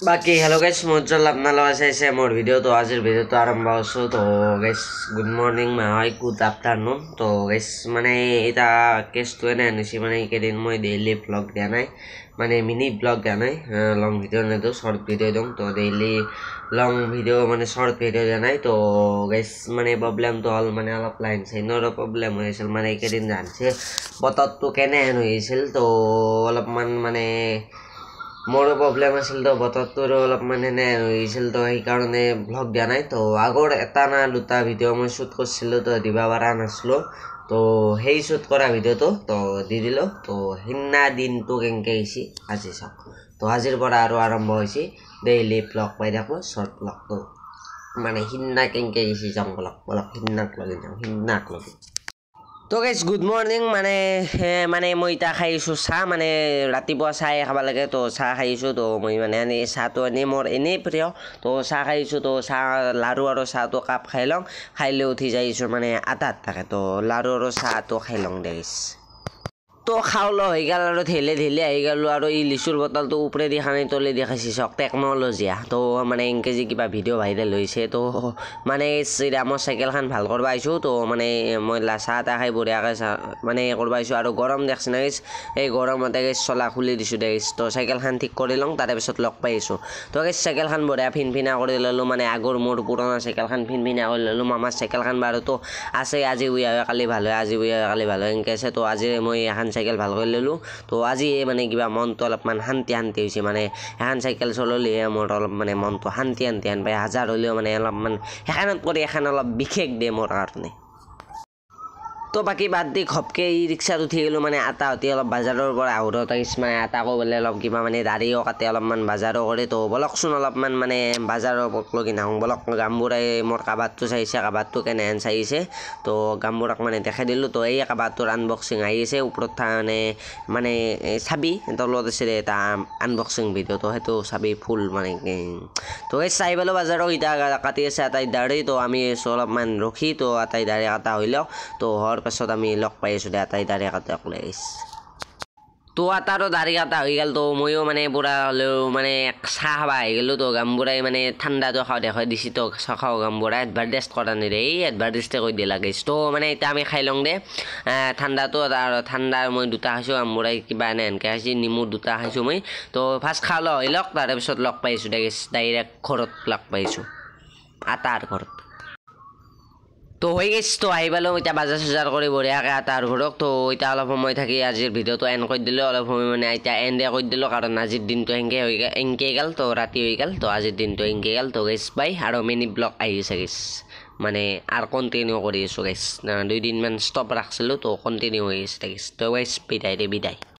बाकी hello guys मोजल अपना लगा से मोर वीडियो तो आज वीडियो तो आरंभ आছো तो गाइस गुड मॉर्निंग मा हाय गुड आफ्टरनून तो गाइस माने এটা কেসটো এনে আনিছি মানে কেদিন মই ডেইলি ব্লগ দিয়া নাই মানে মিনি ব্লগ দিয়া নাই লং ভিডিও নেদো শর্ট ভিডিও দম তো ডেইলি লং ভিডিও মানে শর্ট ভিডিও দিয়া নাই তো গাইস মানে প্রবলেম তো হল মানে অলপ লাইন সাইনৰ প্ৰবলেম হৈছিল মানে কেদিন জানছে বতৰটো কেনে হেন হৈছিল তো অলপমান মানে মোৰো প্ৰবলেম আছিল তো বতৰটোৰ অলপ মানে নে হৈছিল তো সেইকাৰণে ব্লগ দিয়া নাই তো আগৰ এটা না দুটা ভিডিঅ' মই শ্বুট কৰিছিলোঁ তো দিবা পৰা নাছিলোঁ তো সেই শ্বুট কৰা ভিডিঅ'টো তো দি দিলোঁ তো সিদিনা দিনটো কেনেকৈ আহিছে আজি চাওক তো আজিৰ পৰা আৰু আৰম্ভ হৈছে ডেইলি ব্লগ পাই থাকোঁ শ্বৰ্ট ব্লগটো মানে সিদিনা কেনেকৈ আহিছে যাম অলপ সিদিনাক লগে যাওঁ সিদিনাক লগে তো গাইজ গুড মৰ্নিং মানে মই এতিয়া খাইছোঁ চাহ মানে ৰাতিপুৱা চাহ খাব লাগে তো চাহ খাইছোঁ তো মই মানে এনেই চাহটো এনেই মোৰ এনেই প্ৰিয় তো চাহ খাইছোঁ তো চাহ লাৰু আৰু চাহটো কাপ খাই লওঁ খাই লৈ উঠি যাইছোঁ মানে আটাত থাকে তো লাৰু আৰু চাহটো খাই লওঁ দে গাইজ তো খাওলো হৈ গেল আৰু ঢেলে আহি গ'লোঁ আৰু এই লিচুৰ বটলটো ওপৰেদি খানি তলে দি খাইছে চাওক টেকন'লজিয়া তো মানে এনেকৈ যে কিবা ভিডিঅ' ভাইৰেল হৈছে তো মানে মোৰ চাইকেলখন ভাল কৰিব আহিছোঁ তো মানে মই চাহ তাহ খাই বঢ়িয়াকৈ মানে কৰিব আহিছোঁ আৰু গৰম দেখছে না এই গৰমতে চলা খুলি দিছোঁ দে তো চাইকেলখন ঠিক কৰি লওঁ তাৰপিছত লগ পাই আহিছোঁ তো চাইকেলখন বঢ়িয়া ফিনফিনা কৰি ল'লোঁ মানে আগৰ মোৰ পুৰণা চাইকেলখন ফিনফিনা কৰি ল'লোঁ মামাৰ চাইকেলখন বাৰুতো আছে আজি উই হয় কালি ভাল হয় আজি উই হয় কালি ভাল হয় এনেকৈ আছে তো আজি মই এখন চাইকেল ভাল কৰি ল'লোঁ তো আজি মানে কিবা মনটো অলপমান শান্তি হৈছে মানে এখন চাইকেল চলালেহে মোৰ অলপ মানে মনটো শান্তি হেন পায় হাজাৰ হ'লেও মানে অলপমান সেইখনত কৰি এখন অলপ বিশেষ দিয়ে মোৰ কাৰণে তো বাকী বাদ দি ঘপকৈ ই ৰিক্সাত উঠি গ'লোঁ মানে আটা উঠি অলপ বাজাৰৰ পৰা আহোঁতে মানে আটাকো বোলে অলপ কিবা মানে দাড়িও কাটে অলপমান বাজাৰো কৰে তো বলকচোন অলপমান মানে বাজাৰৰ লগি নাহোঁ বলক গামবুঢ়াই মোৰ কাবাৰটো চাইছে কাবাৰটো কেনেহেন চাইছে তো গামবুঢ়াক মানে দেখাই দিলোঁ তো এই কাবাৰটোৰ আনবক্সিং আহিছে ওপৰত মানে চাবি তলত আছে এটা আনবক্সিং ভিডিঅ' তো সেইটো চাবি ফুল মানে তো এই চাই পেলোঁ বাজাৰক এতিয়া কাটি আছে আটাই দাড়ি তো আমি অলপমান ৰখি তো আটাই দাড়ি কাটা হৈ লওক তো হোৱাৰ পাছত আমি লগ পাই আছোঁ দে আটাই দাড়ি কাটা ওলাই তো আটাৰো দাড়ি কাটা হৈ গ'ল তো ময়ো মানে পুৰা হ'লেও মানে চাহ খাব আহি গ'লোঁ তো গামবুঢ়াই মানে ঠাণ্ডাটো খাওঁ দেখাই দিছে তো খাওঁ গামবুঢ়াই এডভাৰটাইজ কৰা নিৰে এই এডভাৰটাইজতে কৈ দিয়ে লাগিছে তো মানে এতিয়া আমি খাই লওঁ দে ঠাণ্ডাটো আৰু ঠাণ্ডা মই দুটা খাইছোঁ গামবুঢ়াই কিবা এনেকৈ খাইছে নেমু দুটা খাইছোঁ মই তো ফাৰ্ষ্ট খাওঁ হৈ লওক তাৰপিছত লগ পাইছোঁ দে ডাইৰেক্ট ঘৰত লগ পাইছোঁ আটাৰ ঘৰত তো হৈ গৈছে তো আহি পালোঁ এতিয়া বাজাৰ চাজাৰ কৰি বঢ়িয়াকৈ আটাৰ ঘৰক তো এতিয়া অলপ সময় থাকি আজিৰ ভিডিঅ'টো এণ্ড কৰি দিলোঁ অলপ সময় মানে এতিয়া এণ্ডে কৰি দিলোঁ কাৰণ আজিৰ দিনটো এনকৈ গ'ল তো ৰাতি হৈ গ'ল তো আজিৰ দিনটো এনকৈ গ'ল তো গেছ বাই আৰু মিনি ব্লগ আহিছে গেছ মানে আৰু কণ্টিনিউ কৰি আছোঁ গেছ 2 দিনমান ষ্টপ ৰাখিছিলোঁ তো কণ্টিনিউ হৈ আছে গেছ তো গেছ বিদায়